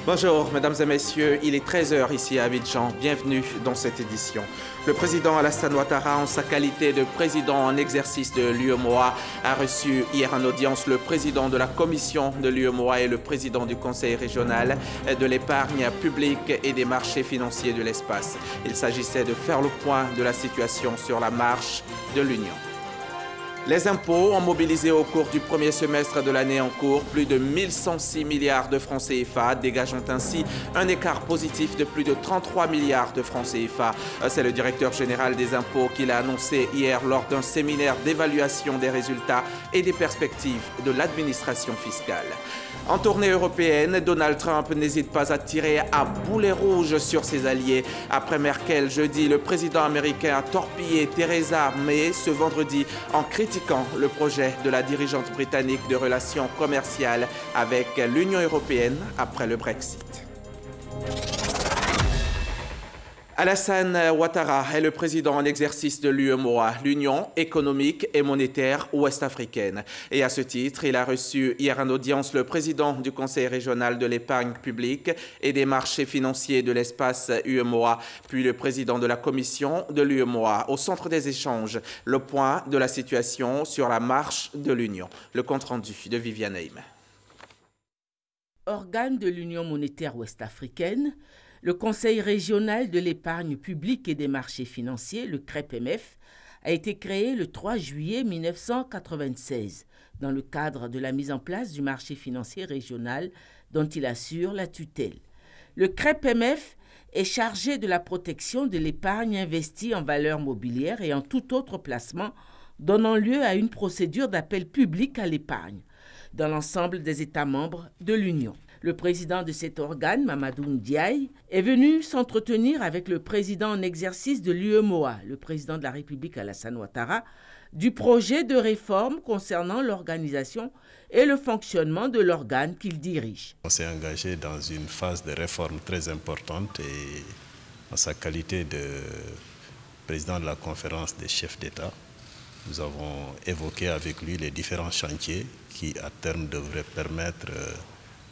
Bonjour, mesdames et messieurs, il est 13 h ici à Abidjan. Bienvenue dans cette édition. Le président Alassane Ouattara, en sa qualité de président en exercice de l'UEMOA, a reçu hier en audience le président de la commission de l'UEMOA et le président du conseil régional de l'épargne publique et des marchés financiers de l'espace. Il s'agissait de faire le point de la situation sur la marche de l'Union. Les impôts ont mobilisé au cours du premier semestre de l'année en cours plus de 1106 milliards de francs CFA, dégageant ainsi un écart positif de plus de 33 milliards de francs CFA. C'est le directeur général des impôts qui l'a annoncé hier lors d'un séminaire d'évaluation des résultats et des perspectives de l'administration fiscale. En tournée européenne, Donald Trump n'hésite pas à tirer à boulet rouge sur ses alliés. Après Merkel, jeudi, le président américain a torpillé Theresa May ce vendredi en critiquant le projet de la dirigeante britannique de relations commerciales avec l'Union européenne après le Brexit. Alassane Ouattara est le président en exercice de l'UEMOA, l'Union économique et monétaire ouest-africaine. Et à ce titre, il a reçu hier en audience le président du conseil régional de l'épargne publique et des marchés financiers de l'espace UEMOA, puis le président de la commission de l'UEMOA. Au centre des échanges, le point de la situation sur la marche de l'Union. Le compte-rendu de Viviane Haïm. Organe de l'Union monétaire ouest-africaine, le Conseil régional de l'épargne publique et des marchés financiers, le CREPMF, a été créé le 3 juillet 1996 dans le cadre de la mise en place du marché financier régional dont il assure la tutelle. Le CREPMF est chargé de la protection de l'épargne investie en valeurs mobilières et en tout autre placement, donnant lieu à une procédure d'appel public à l'épargne dans l'ensemble des États membres de l'Union. Le président de cet organe, Mamadou Ndiaye, est venu s'entretenir avec le président en exercice de l'UEMOA, le président de la République Alassane Ouattara, du projet de réforme concernant l'organisation et le fonctionnement de l'organe qu'il dirige. On s'est engagé dans une phase de réforme très importante et en sa qualité de président de la conférence des chefs d'État, nous avons évoqué avec lui les différents chantiers qui, à terme, devraient permettre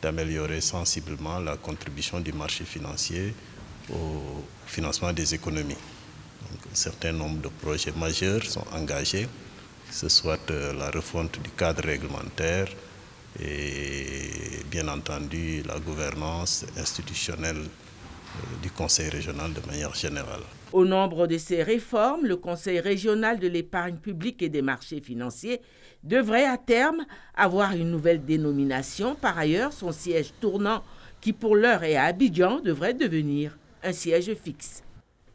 d'améliorer sensiblement la contribution du marché financier au financement des économies. Donc, un certain nombre de projets majeurs sont engagés, que ce soit la refonte du cadre réglementaire et bien entendu la gouvernance institutionnelle du Conseil régional de manière générale. Au nombre de ces réformes, le Conseil régional de l'épargne publique et des marchés financiers devrait à terme avoir une nouvelle dénomination. Par ailleurs, son siège tournant, qui pour l'heure est à Abidjan, devrait devenir un siège fixe.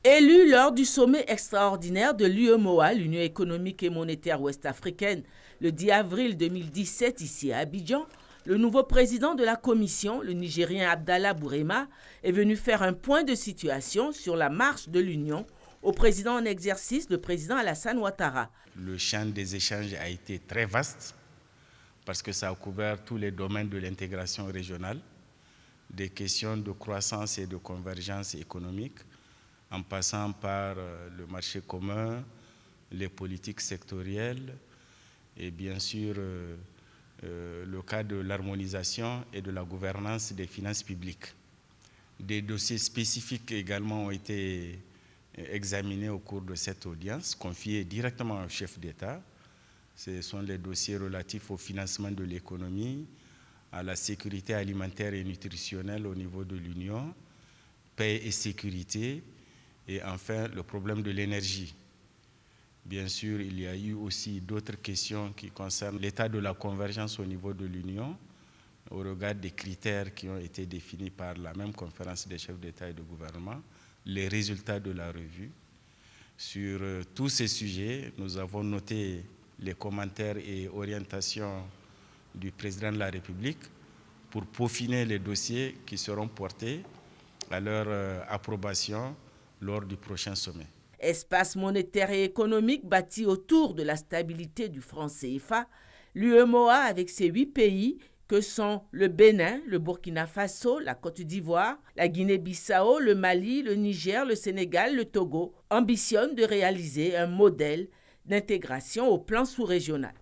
Élu lors du sommet extraordinaire de l'UEMOA, l'Union économique et monétaire ouest-africaine, le 10 avril 2017 ici à Abidjan, le nouveau président de la commission, le Nigérien Abdallah Bourema, est venu faire un point de situation sur la marche de l'Union au président en exercice, le président Alassane Ouattara. Le champ des échanges a été très vaste parce que ça a couvert tous les domaines de l'intégration régionale, des questions de croissance et de convergence économique, en passant par le marché commun, les politiques sectorielles et bien sûr le cas de l'harmonisation et de la gouvernance des finances publiques. Des dossiers spécifiques également ont été examinés au cours de cette audience, confiés directement au chef d'État. Ce sont les dossiers relatifs au financement de l'économie, à la sécurité alimentaire et nutritionnelle au niveau de l'Union, paix et sécurité, et enfin le problème de l'énergie. Bien sûr, il y a eu aussi d'autres questions qui concernent l'état de la convergence au niveau de l'Union, au regard des critères qui ont été définis par la même conférence des chefs d'État et de gouvernement, les résultats de la revue. Sur tous ces sujets, nous avons noté les commentaires et orientations du président de la République pour peaufiner les dossiers qui seront portés à leur approbation lors du prochain sommet. Espace monétaire et économique bâti autour de la stabilité du franc CFA, l'UEMOA avec ses 8 pays que sont le Bénin, le Burkina Faso, la Côte d'Ivoire, la Guinée-Bissau, le Mali, le Niger, le Sénégal, le Togo, ambitionne de réaliser un modèle d'intégration au plan sous-régional.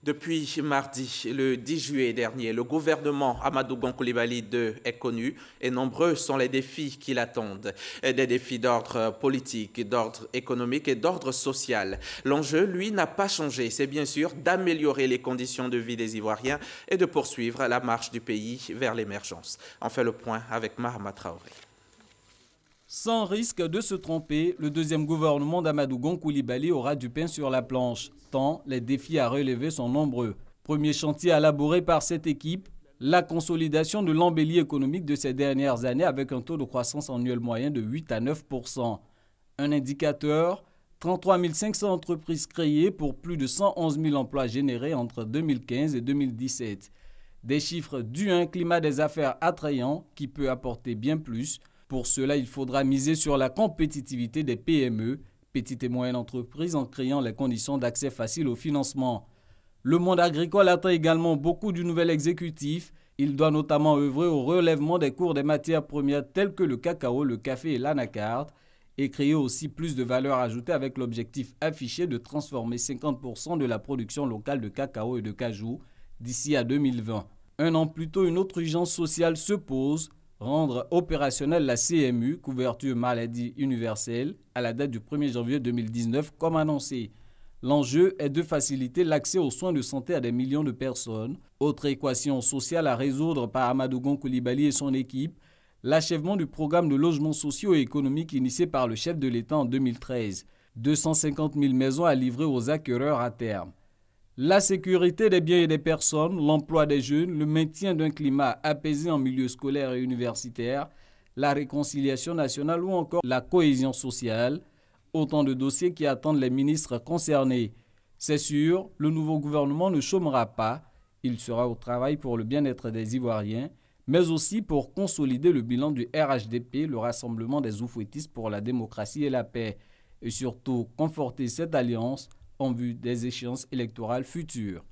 Depuis mardi, le 10 juillet dernier, le gouvernement Amadou Gon Coulibaly II est connu et nombreux sont les défis qui l'attendent. Des défis d'ordre politique, d'ordre économique et d'ordre social. L'enjeu, lui, n'a pas changé. C'est bien sûr d'améliorer les conditions de vie des Ivoiriens et de poursuivre la marche du pays vers l'émergence. On fait le point avec Mahama Traoré. Sans risque de se tromper, le deuxième gouvernement d'Amadou Gon Coulibaly aura du pain sur la planche, tant les défis à relever sont nombreux. Premier chantier élaboré par cette équipe, la consolidation de l'embellie économique de ces dernières années avec un taux de croissance annuel moyen de 8 à 9%. Un indicateur, 33 500 entreprises créées pour plus de 111 000 emplois générés entre 2015 et 2017. Des chiffres dus à un climat des affaires attrayant qui peut apporter bien plus. Pour cela, il faudra miser sur la compétitivité des PME, petites et moyennes entreprises, en créant les conditions d'accès facile au financement. Le monde agricole attend également beaucoup du nouvel exécutif. Il doit notamment œuvrer au relèvement des cours des matières premières telles que le cacao, le café et l'anacarde et créer aussi plus de valeur ajoutée avec l'objectif affiché de transformer 50% de la production locale de cacao et de cajou d'ici à 2020. Un an plus tôt, une autre urgence sociale se pose. Rendre opérationnelle la CMU, couverture maladie universelle, à la date du 1er janvier 2019 comme annoncé. L'enjeu est de faciliter l'accès aux soins de santé à des millions de personnes. Autre équation sociale à résoudre par Amadou Gon Coulibaly et son équipe, l'achèvement du programme de logements sociaux et économiques initié par le chef de l'État en 2013. 250 000 maisons à livrer aux acquéreurs à terme. La sécurité des biens et des personnes, l'emploi des jeunes, le maintien d'un climat apaisé en milieu scolaire et universitaire, la réconciliation nationale ou encore la cohésion sociale, autant de dossiers qui attendent les ministres concernés. C'est sûr, le nouveau gouvernement ne chômera pas, il sera au travail pour le bien-être des Ivoiriens, mais aussi pour consolider le bilan du RHDP, le Rassemblement des Oufouettistes pour la démocratie et la paix, et surtout conforter cette alliance en vue des échéances électorales futures.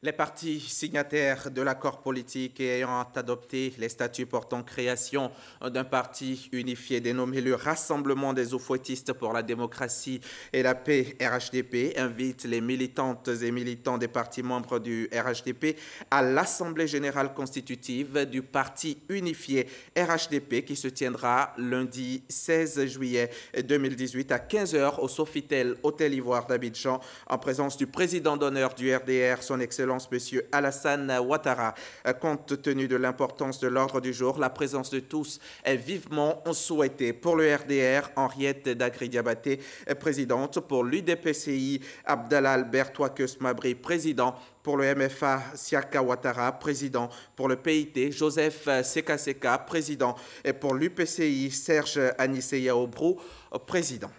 Les partis signataires de l'accord politique ayant adopté les statuts portant création d'un parti unifié dénommé le Rassemblement des Oufouettistes pour la démocratie et la paix RHDP invitent les militantes et militants des partis membres du RHDP à l'Assemblée générale constitutive du parti unifié RHDP qui se tiendra lundi 16 juillet 2018 à 15h au Sofitel Hôtel Ivoire d'Abidjan en présence du président d'honneur du RDR, son Excellence M. Alassane Ouattara. Compte tenu de l'importance de l'ordre du jour, la présence de tous est vivement souhaitée. Pour le RDR, Henriette Dagri-Diabaté, présidente. Pour l'UDPCI, Abdallah Albert Ouakeus Mabri, président. Pour le MFA, Siaka Ouattara, président. Pour le PIT, Joseph Sekaseka, président. Et pour l'UPCI, Serge Anissé Yaobrou, président.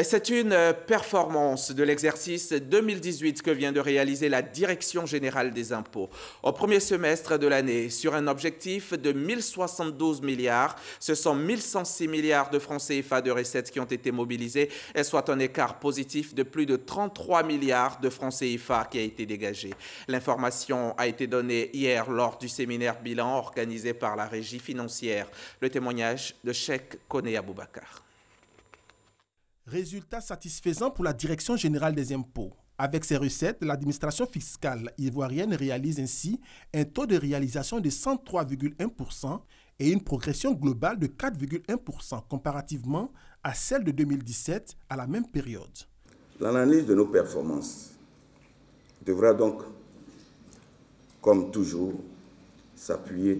C'est une performance de l'exercice 2018 que vient de réaliser la Direction générale des impôts. Au premier semestre de l'année, sur un objectif de 1072 milliards, ce sont 1106 milliards de francs CFA de recettes qui ont été mobilisés, soit un écart positif de plus de 33 milliards de francs CFA qui a été dégagé. L'information a été donnée hier lors du séminaire bilan organisé par la Régie financière. Le témoignage de Cheikh Koné Aboubakar. Résultat satisfaisant pour la Direction générale des impôts. Avec ses recettes, l'administration fiscale ivoirienne réalise ainsi un taux de réalisation de 103,1% et une progression globale de 4,1% comparativement à celle de 2017 à la même période. L'analyse de nos performances devra donc, comme toujours, s'appuyer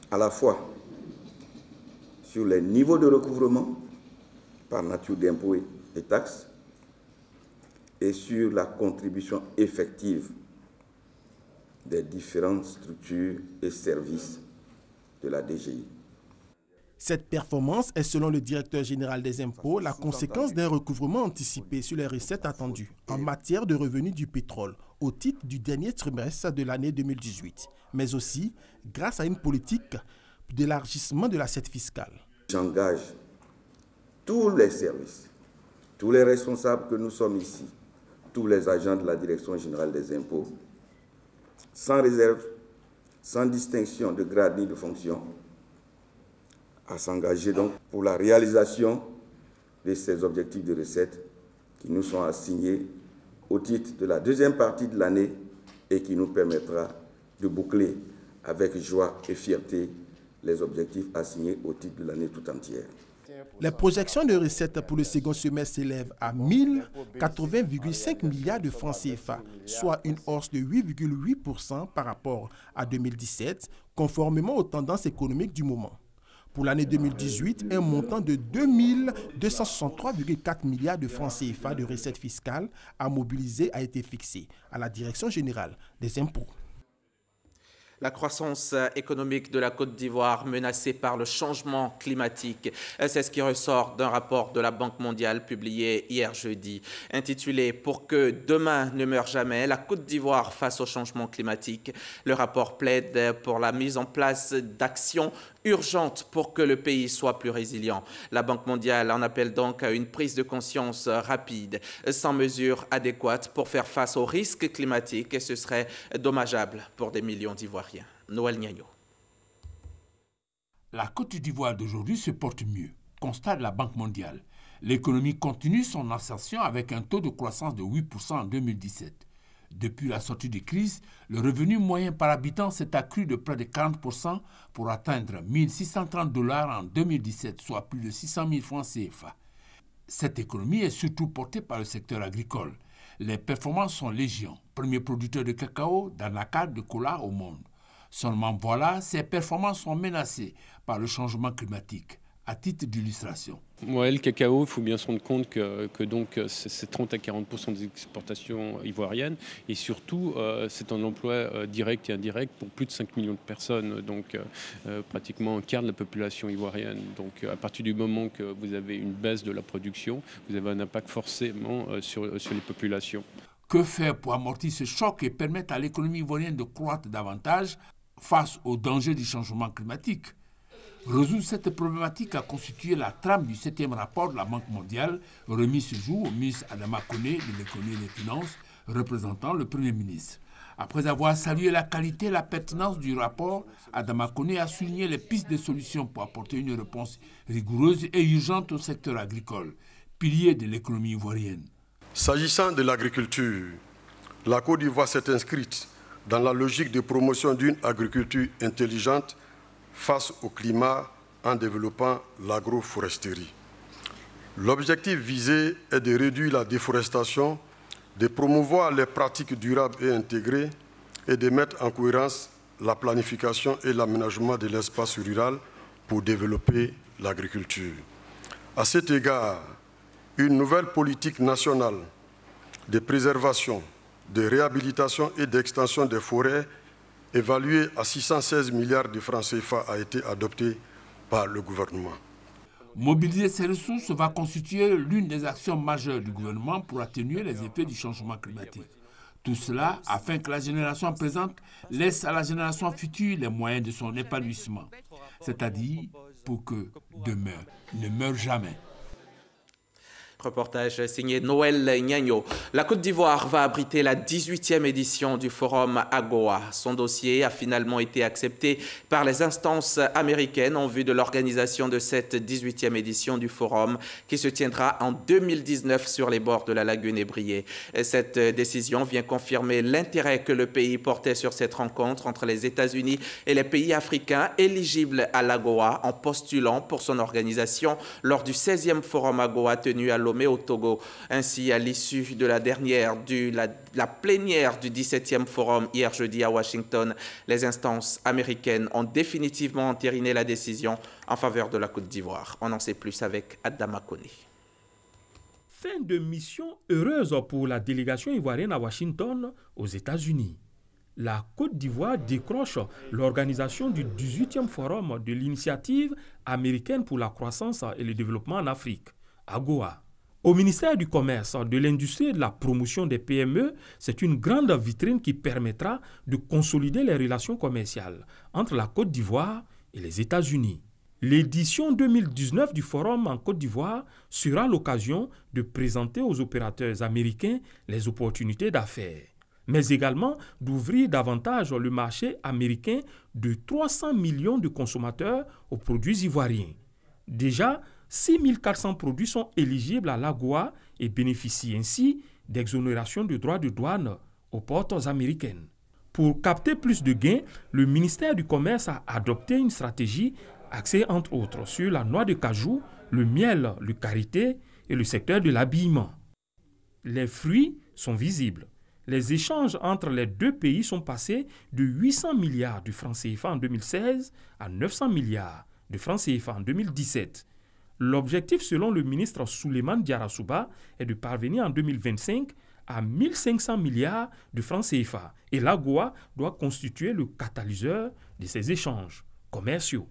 à la fois sur les niveaux de recouvrement par nature d'impôts et taxes, et sur la contribution effective des différentes structures et services de la DGI. Cette performance est, selon le directeur général des impôts, la conséquence d'un recouvrement anticipé sur les recettes attendues en matière de revenus du pétrole au titre du dernier trimestre de l'année 2018, mais aussi grâce à une politique d'élargissement de l'assiette fiscale. J'engage tous les services, tous les responsables que nous sommes ici, tous les agents de la Direction générale des impôts, sans réserve, sans distinction de grade ni de fonction, à s'engager donc pour la réalisation de ces objectifs de recettes qui nous sont assignés au titre de la deuxième partie de l'année et qui nous permettra de boucler avec joie et fierté les objectifs assignés au titre de l'année tout entière. Les projections de recettes pour le second semestre s'élèvent à 1080,5 milliards de francs CFA, soit une hausse de 8,8% par rapport à 2017, conformément aux tendances économiques du moment. Pour l'année 2018, un montant de 2263,4 milliards de francs CFA de recettes fiscales à mobiliser a été fixé à la Direction générale des impôts. La croissance économique de la Côte d'Ivoire menacée par le changement climatique, c'est ce qui ressort d'un rapport de la Banque mondiale publié hier jeudi. Intitulé « Pour que demain ne meure jamais, la Côte d'Ivoire face au changement climatique », le rapport plaide pour la mise en place d'actions urgentes pour que le pays soit plus résilient. La Banque mondiale en appelle donc à une prise de conscience rapide, sans mesures adéquates pour faire face aux risques climatiques, et ce serait dommageable pour des millions d'Ivoiriens. Noël Niagno. La Côte d'Ivoire d'aujourd'hui se porte mieux, constate la Banque mondiale. L'économie continue son ascension avec un taux de croissance de 8% en 2017. Depuis la sortie de crise, le revenu moyen par habitant s'est accru de près de 40% pour atteindre 1 630 $ en 2017, soit plus de 600 000 francs CFA. Cette économie est surtout portée par le secteur agricole. Les performances sont légion, premier producteur de cacao, d'anacarde, de cola au monde. Seulement voilà, ces performances sont menacées par le changement climatique. À titre d'illustration. Ouais, le cacao, il faut bien se rendre compte que donc c'est 30 à 40% des exportations ivoiriennes et surtout c'est un emploi direct et indirect pour plus de 5 millions de personnes, donc pratiquement un quart de la population ivoirienne. Donc à partir du moment que vous avez une baisse de la production, vous avez un impact forcément sur les populations. Que faire pour amortir ce choc et permettre à l'économie ivoirienne de croître davantage face aux dangers du changement climatique? Résoudre cette problématique a constitué la trame du 7e rapport de la Banque mondiale remis ce jour au ministre Adama Koné de l'économie et des finances, représentant le Premier ministre. Après avoir salué la qualité et la pertinence du rapport, Adama Koné a souligné les pistes de solutions pour apporter une réponse rigoureuse et urgente au secteur agricole, pilier de l'économie ivoirienne. S'agissant de l'agriculture, la Côte d'Ivoire s'est inscrite dans la logique de promotion d'une agriculture intelligente face au climat en développant l'agroforesterie. L'objectif visé est de réduire la déforestation, de promouvoir les pratiques durables et intégrées et de mettre en cohérence la planification et l'aménagement de l'espace rural pour développer l'agriculture. À cet égard, une nouvelle politique nationale de préservation, de réhabilitation et d'extension des forêts évaluée à 616 milliards de francs CFA a été adoptée par le gouvernement. Mobiliser ces ressources va constituer l'une des actions majeures du gouvernement pour atténuer les effets du changement climatique. Tout cela afin que la génération présente laisse à la génération future les moyens de son épanouissement, c'est-à-dire pour que demain ne meure jamais. Reportage signé Noël Niagno. La Côte d'Ivoire va abriter la 18e édition du forum AGOA. Son dossier a finalement été accepté par les instances américaines en vue de l'organisation de cette 18e édition du forum qui se tiendra en 2019 sur les bords de la lagune Ébrié. Cette décision vient confirmer l'intérêt que le pays portait sur cette rencontre entre les États-Unis et les pays africains éligibles à l'AGOA en postulant pour son organisation lors du 16e forum AGOA tenu à au Togo. Ainsi, à l'issue de la plénière du 17e forum hier jeudi à Washington, les instances américaines ont définitivement entériné la décision en faveur de la Côte d'Ivoire. On en sait plus avec Adama Koné. Fin de mission heureuse pour la délégation ivoirienne à Washington, aux États-Unis. La Côte d'Ivoire décroche l'organisation du 18e forum de l'initiative américaine pour la croissance et le développement en Afrique, AGOA. Au ministère du Commerce, de l'Industrie et de la Promotion des PME, c'est une grande vitrine qui permettra de consolider les relations commerciales entre la Côte d'Ivoire et les États-Unis. L'édition 2019 du Forum en Côte d'Ivoire sera l'occasion de présenter aux opérateurs américains les opportunités d'affaires, mais également d'ouvrir davantage le marché américain de 300 millions de consommateurs aux produits ivoiriens. Déjà, 6 400 produits sont éligibles à l'AGOA et bénéficient ainsi d'exonération de droits de douane aux portes américaines. Pour capter plus de gains, le ministère du Commerce a adopté une stratégie axée entre autres sur la noix de cajou, le miel, le karité et le secteur de l'habillement. Les fruits sont visibles. Les échanges entre les deux pays sont passés de 800 milliards de francs CFA en 2016 à 900 milliards de francs CFA en 2017. L'objectif, selon le ministre Souleymane Diarra-Souba, est de parvenir en 2025 à 1500 milliards de francs CFA. Et l'AGOA doit constituer le catalyseur de ces échanges commerciaux.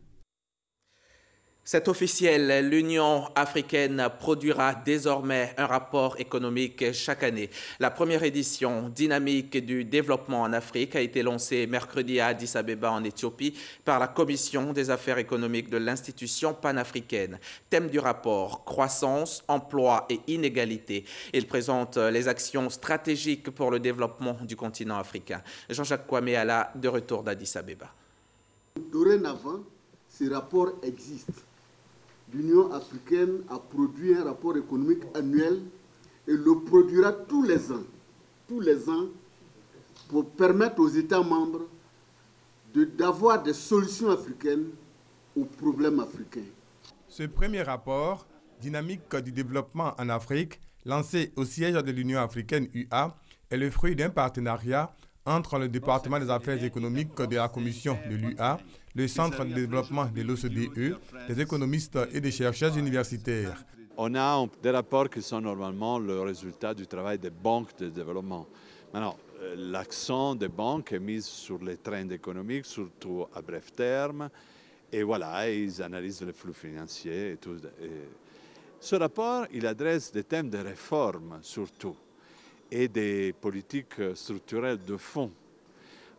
C'est officiel, l'Union africaine produira désormais un rapport économique chaque année. La première édition dynamique du développement en Afrique a été lancée mercredi à Addis Abeba en Éthiopie par la Commission des affaires économiques de l'institution panafricaine. Thème du rapport, croissance, emploi et inégalité. Il présente les actions stratégiques pour le développement du continent africain. Jean-Jacques Kwame-Ala, de retour d'Addis Abeba. Dorénavant, ce rapport existe. L'Union africaine a produit un rapport économique annuel et le produira tous les ans, pour permettre aux États membres d'avoir des solutions africaines aux problèmes africains. Ce premier rapport, dynamique du développement en Afrique, lancé au siège de l'Union africaine UA, est le fruit d'un partenariat entre le département des affaires économiques de la Commission de l'UA, le Centre de développement de l'OCDE, des économistes et des chercheurs universitaires. On a des rapports qui sont normalement le résultat du travail des banques de développement. Maintenant, l'accent des banques est mis sur les trends économiques, surtout à bref terme, et voilà, ils analysent les flux financiers et tout. Ce rapport, il adresse des thèmes de réforme surtout, et des politiques structurelles de fond.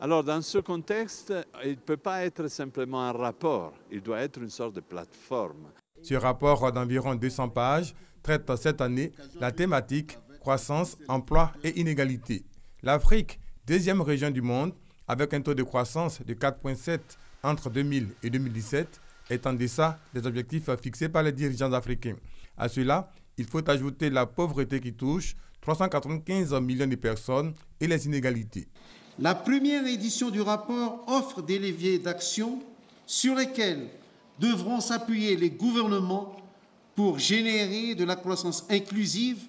Alors, dans ce contexte, il ne peut pas être simplement un rapport, il doit être une sorte de plateforme. Ce rapport d'environ 200 pages traite cette année la thématique croissance, emploi et inégalité. L'Afrique, deuxième région du monde, avec un taux de croissance de 4,7 entre 2000 et 2017, est en deçà des objectifs fixés par les dirigeants africains. À cela, il faut ajouter la pauvreté qui touche 395 millions de personnes et les inégalités. La première édition du rapport offre des leviers d'action sur lesquels devront s'appuyer les gouvernements pour générer de la croissance inclusive,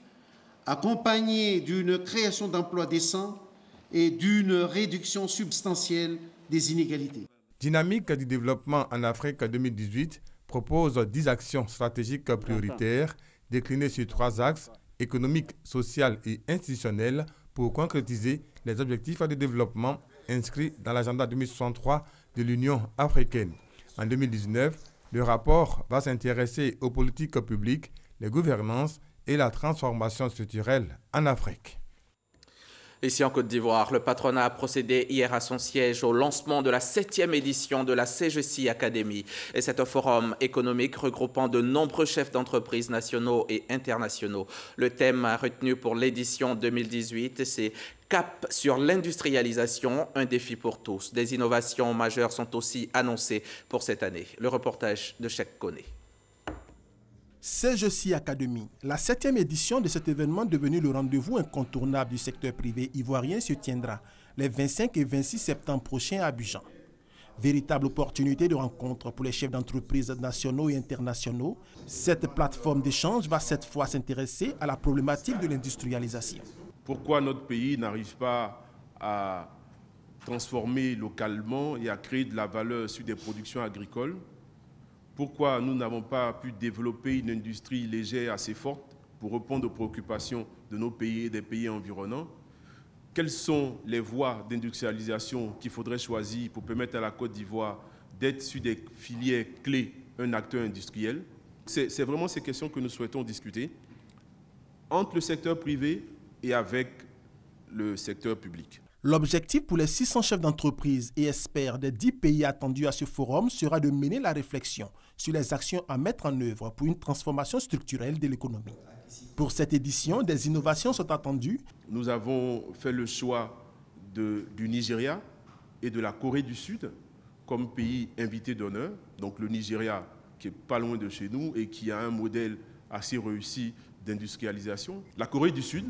accompagnée d'une création d'emplois décents et d'une réduction substantielle des inégalités. Dynamique du développement en Afrique 2018 propose 10 actions stratégiques prioritaires déclinées sur 3 axes, économique, social et institutionnel, pour concrétiser les objectifs de développement inscrits dans l'agenda 2063 de l'Union africaine. En 2019, le rapport va s'intéresser aux politiques publiques, les gouvernances et la transformation structurelle en Afrique. Ici en Côte d'Ivoire, le patronat a procédé hier à son siège au lancement de la 7e édition de la CGC Academy. Et c'est un forum économique regroupant de nombreux chefs d'entreprise nationaux et internationaux. Le thème retenu pour l'édition 2018, c'est Cap sur l'industrialisation, un défi pour tous. Des innovations majeures sont aussi annoncées pour cette année. Le reportage de Cheikh Koné. CGC Academy, la 7e édition de cet événement devenu le rendez-vous incontournable du secteur privé ivoirien se tiendra les 25 et 26 septembre prochains à Abidjan. Véritable opportunité de rencontre pour les chefs d'entreprise nationaux et internationaux, cette plateforme d'échange va cette fois s'intéresser à la problématique de l'industrialisation. Pourquoi notre pays n'arrive pas à transformer localement et à créer de la valeur sur des productions agricoles? Pourquoi nous n'avons pas pu développer une industrie légère assez forte pour répondre aux préoccupations de nos pays et des pays environnants? Quelles sont les voies d'industrialisation qu'il faudrait choisir pour permettre à la Côte d'Ivoire d'être sur des filières clés un acteur industriel? C'est vraiment ces questions que nous souhaitons discuter entre le secteur privé et avec le secteur public. L'objectif pour les 600 chefs d'entreprise et experts des 10 pays attendus à ce forum sera de mener la réflexion sur les actions à mettre en œuvre pour une transformation structurelle de l'économie. Pour cette édition, des innovations sont attendues. Nous avons fait le choix du Nigeria et de la Corée du Sud comme pays invités d'honneur. Donc le Nigeria qui est pas loin de chez nous et qui a un modèle assez réussi d'industrialisation. La Corée du Sud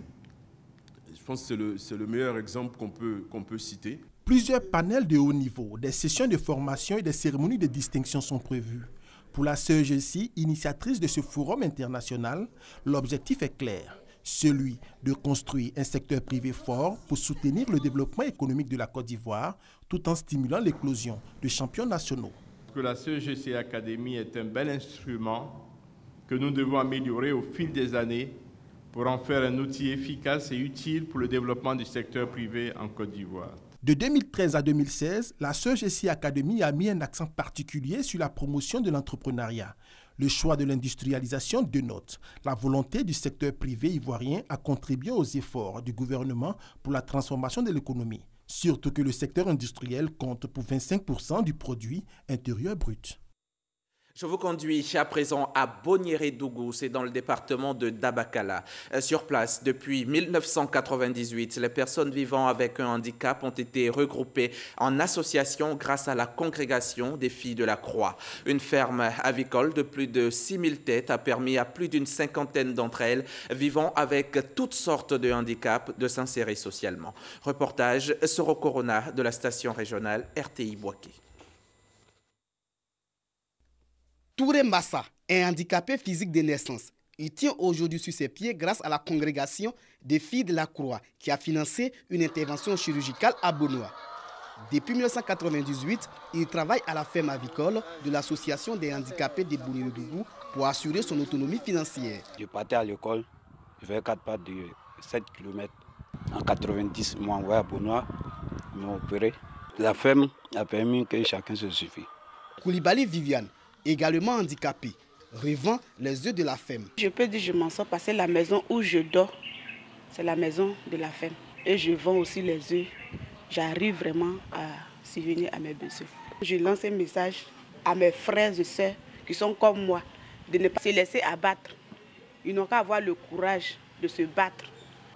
Je pense que c'est le meilleur exemple qu'on peut citer. Plusieurs panels de haut niveau, des sessions de formation et des cérémonies de distinction sont prévues. Pour la CEGESI, initiatrice de ce forum international, l'objectif est clair, celui de construire un secteur privé fort pour soutenir le développement économique de la Côte d'Ivoire tout en stimulant l'éclosion de champions nationaux. Que la CEGESI Academy est un bel instrument que nous devons améliorer au fil des années pour en faire un outil efficace et utile pour le développement du secteur privé en Côte d'Ivoire. De 2013 à 2016, la CEGESI Academy a mis un accent particulier sur la promotion de l'entrepreneuriat. Le choix de l'industrialisation dénote la volonté du secteur privé ivoirien à contribuer aux efforts du gouvernement pour la transformation de l'économie. Surtout que le secteur industriel compte pour 25% du produit intérieur brut. Je vous conduis à présent à Boniéré-Dougou, c'est dans le département de Dabakala. Sur place, depuis 1998, les personnes vivant avec un handicap ont été regroupées en association grâce à la congrégation des Filles de la Croix. Une ferme avicole de plus de 6000 têtes a permis à plus d'une cinquantaine d'entre elles vivant avec toutes sortes de handicaps de s'insérer socialement. Reportage Soro Corona de la station régionale RTI Boaké. Touré Massa est handicapé physique de naissance. Il tient aujourd'hui sur ses pieds grâce à la congrégation des Filles de la Croix qui a financé une intervention chirurgicale à Benoît. Depuis 1998, il travaille à la ferme avicole de l'association des handicapés de Boniéré-Dougou pour assurer son autonomie financière. Je partais à l'école, je faisais 4 pas de 7 km. En 90, moi envoyé à Benoît, ils m'ont opéré. La ferme a permis que chacun se suffise. Koulibaly Viviane, également handicapé, revend les œufs de la ferme. Je peux dire que je m'en sors parce que la maison où je dors, c'est la maison de la ferme. Et je vends aussi les œufs. J'arrive vraiment à subvenir à mes besoins. Je lance un message à mes frères et sœurs qui sont comme moi, de ne pas se laisser abattre. Ils n'ont qu'à avoir le courage de se battre.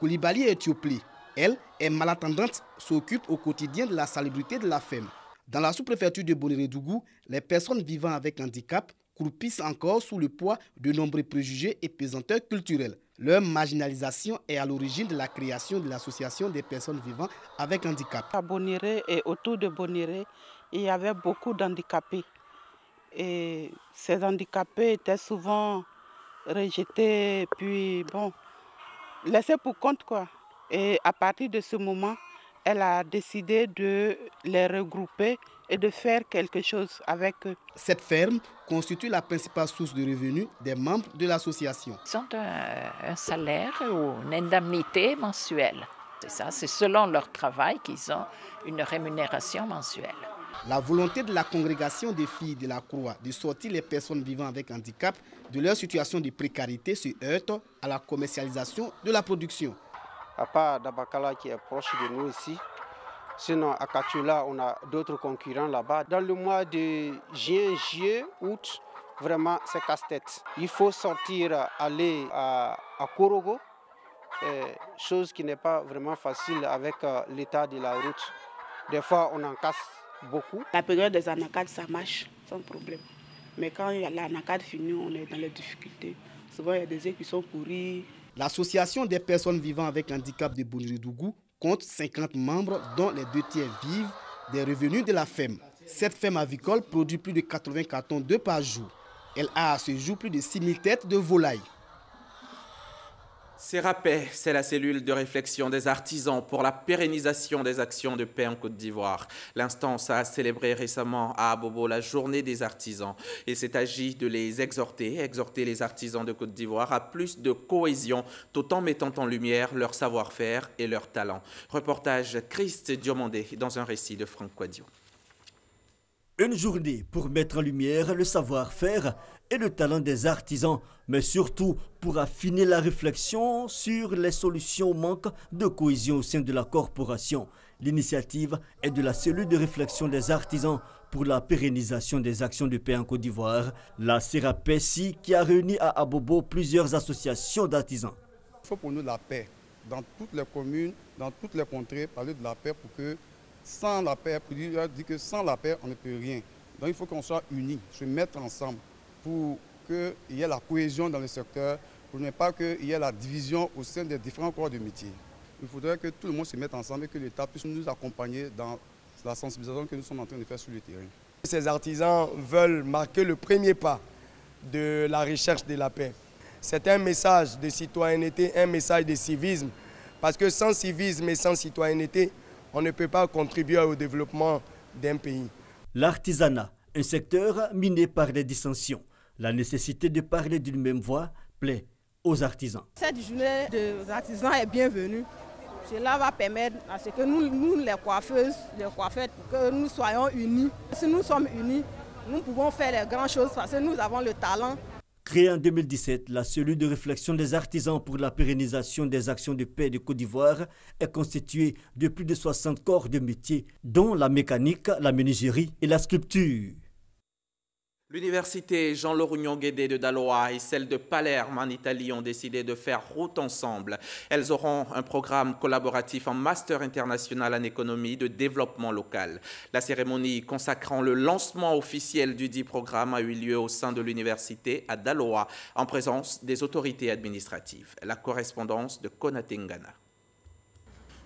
Koulibaly Éthiopie, elle est malentendante, s'occupe au quotidien de la salubrité de la ferme. Dans la sous-préfecture de Boniéré-Dougou, les personnes vivant avec handicap croupissent encore sous le poids de nombreux préjugés et pesanteurs culturels. Leur marginalisation est à l'origine de la création de l'association des personnes vivant avec handicap. À Boniéré et autour de Boniéré, il y avait beaucoup d'handicapés. Et ces handicapés étaient souvent rejetés, puis bon, laissés pour compte quoi. Et à partir de ce moment, elle a décidé de les regrouper et de faire quelque chose avec eux. Cette ferme constitue la principale source de revenus des membres de l'association. Ils ont un salaire ou une indemnité mensuelle. C'est ça, c'est selon leur travail qu'ils ont une rémunération mensuelle. La volonté de la congrégation des Filles de la Croix de sortir les personnes vivant avec handicap de leur situation de précarité se heurte à la commercialisation de la production. À part Dabakala qui est proche de nous ici, sinon à Kachula, on a d'autres concurrents là-bas. Dans le mois de juin, juillet, août, vraiment c'est casse-tête. Il faut sortir, aller à Korogo, chose qui n'est pas vraiment facile avec l'état de la route. Des fois, on en casse beaucoup. La période des anacades, ça marche sans problème. Mais quand il y a l'anacade finie, on est dans les difficultés. Souvent, il y a des œufs qui sont pourris. L'association des personnes vivant avec handicap de Boniéré-Dougou compte 50 membres dont les 2 tiers vivent des revenus de la ferme. Cette ferme avicole produit plus de 80 cartons d'œufs par jour. Elle a à ce jour plus de 6000 têtes de volailles. CERAPAIS, c'est la cellule de réflexion des artisans pour la pérennisation des actions de paix en Côte d'Ivoire. L'instance a célébré récemment à Abobo la journée des artisans. Il s'est agi de les exhorter les artisans de Côte d'Ivoire à plus de cohésion, tout en mettant en lumière leur savoir-faire et leur talent. Reportage Christ Diomandé dans un récit de Franck Quadio. Une journée pour mettre en lumière le savoir-faire et le talent des artisans, mais surtout pour affiner la réflexion sur les solutions au manque de cohésion au sein de la corporation. L'initiative est de la cellule de réflexion des artisans pour la pérennisation des actions de paix en Côte d'Ivoire, la CERAPAIS, qui a réuni à Abobo plusieurs associations d'artisans. Il faut pour nous la paix dans toutes les communes, dans toutes les contrées, parler de la paix pour que sans la paix, pour dire que sans la paix, on ne peut rien. Donc il faut qu'on soit unis, se mettre ensemble pour qu'il y ait la cohésion dans le secteur, pour ne pas qu'il y ait la division au sein des différents corps de métier. Il faudrait que tout le monde se mette ensemble et que l'État puisse nous accompagner dans la sensibilisation que nous sommes en train de faire sur le terrain. Ces artisans veulent marquer le premier pas de la recherche de la paix. C'est un message de citoyenneté, un message de civisme, parce que sans civisme et sans citoyenneté, on ne peut pas contribuer au développement d'un pays. L'artisanat, un secteur miné par les dissensions. La nécessité de parler d'une même voix plaît aux artisans. Cette journée des artisans est bienvenue. Cela va permettre à ce que nous les coiffeuses, les coiffeurs, que nous soyons unis. Si nous sommes unis, nous pouvons faire les grandes choses parce que nous avons le talent. Créée en 2017, la cellule de réflexion des artisans pour la pérennisation des actions de paix de Côte d'Ivoire est constituée de plus de 60 corps de métiers, dont la mécanique, la menuiserie et la sculpture. L'université Jean-Laurent Guédé de Daloa et celle de Palerme en Italie ont décidé de faire route ensemble. Elles auront un programme collaboratif en master international en économie de développement local. La cérémonie consacrant le lancement officiel du dit programme a eu lieu au sein de l'université à Daloa en présence des autorités administratives. La correspondance de Konaté Ngana.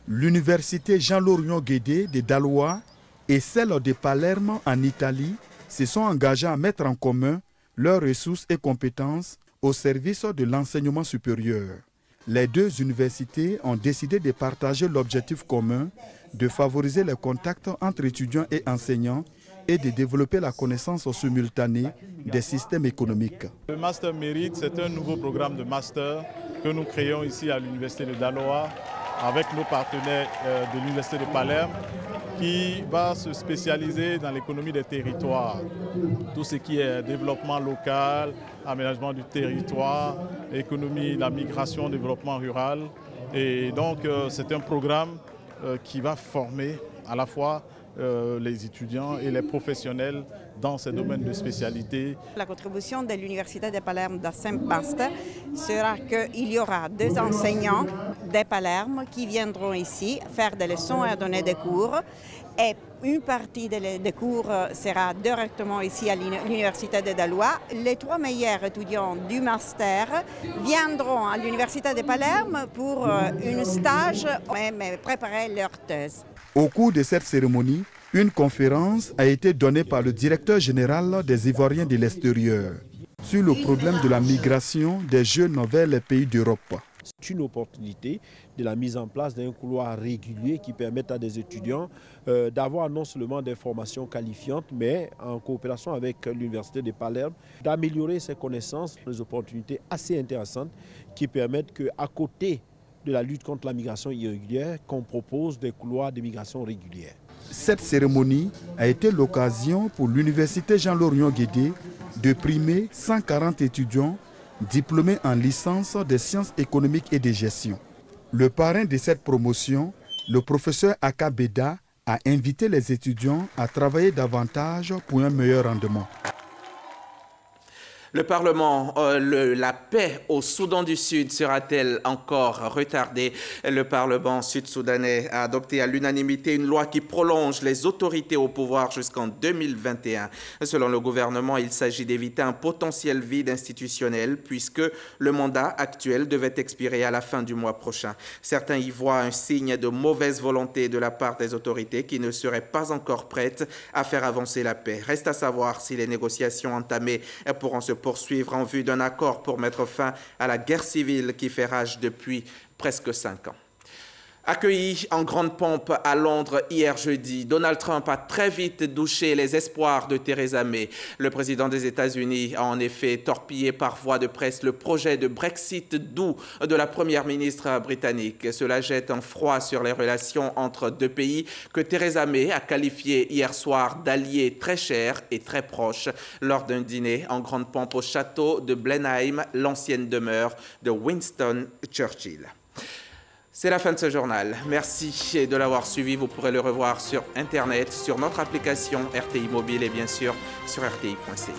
L'université Jean-Laurent Guédé de Daloa et celle de Palerme en Italie se sont engagés à mettre en commun leurs ressources et compétences au service de l'enseignement supérieur. Les deux universités ont décidé de partager l'objectif commun de favoriser les contacts entre étudiants et enseignants et de développer la connaissance simultanée des systèmes économiques. Le Master Mérite, c'est un nouveau programme de master que nous créons ici à l'université de Daloa avec nos partenaires de l'université de Palerme, qui va se spécialiser dans l'économie des territoires. Tout ce qui est développement local, aménagement du territoire, économie, la migration, développement rural. Et donc c'est un programme qui va former à la fois les étudiants et les professionnels dans ces domaines de spécialité. La contribution de l'Université de Palerme dans ce master sera qu'il y aura 2 enseignants de Palerme qui viendront ici faire des leçons et donner des cours. Et une partie des cours sera directement ici à l'Université de Daloa. Les 3 meilleurs étudiants du master viendront à l'Université de Palerme pour un stage et préparer leur thèse. Au cours de cette cérémonie, une conférence a été donnée par le directeur général des Ivoiriens de l'extérieur sur le problème de la migration des jeunes vers les pays d'Europe. C'est une opportunité de la mise en place d'un couloir régulier qui permette à des étudiants d'avoir non seulement des formations qualifiantes, mais en coopération avec l'Université de Palerme, d'améliorer ses connaissances, des opportunités assez intéressantes qui permettent qu'à côté de la lutte contre la migration irrégulière, qu'on propose des couloirs de migration régulière. Cette cérémonie a été l'occasion pour l'université Jean-Laurent Guédé de primer 140 étudiants diplômés en licence des sciences économiques et de gestion. Le parrain de cette promotion, le professeur Aka Beda, a invité les étudiants à travailler davantage pour un meilleur rendement. Le Parlement, la paix au Soudan du Sud sera-t-elle encore retardée? Le Parlement sud-soudanais a adopté à l'unanimité une loi qui prolonge les autorités au pouvoir jusqu'en 2021. Selon le gouvernement, il s'agit d'éviter un potentiel vide institutionnel puisque le mandat actuel devait expirer à la fin du mois prochain. Certains y voient un signe de mauvaise volonté de la part des autorités qui ne seraient pas encore prêtes à faire avancer la paix. Reste à savoir si les négociations entamées pourront se poursuivre en vue d'un accord pour mettre fin à la guerre civile qui fait rage depuis presque 5 ans. Accueilli en grande pompe à Londres hier jeudi, Donald Trump a très vite douché les espoirs de Theresa May. Le président des États-Unis a en effet torpillé par voie de presse le projet de Brexit doux de la première ministre britannique. Cela jette un froid sur les relations entre deux pays que Theresa May a qualifié hier soir d'alliés très chers et très proches lors d'un dîner en grande pompe au château de Blenheim, l'ancienne demeure de Winston Churchill. C'est la fin de ce journal. Merci de l'avoir suivi. Vous pourrez le revoir sur Internet, sur notre application RTI Mobile et bien sûr sur rti.ci.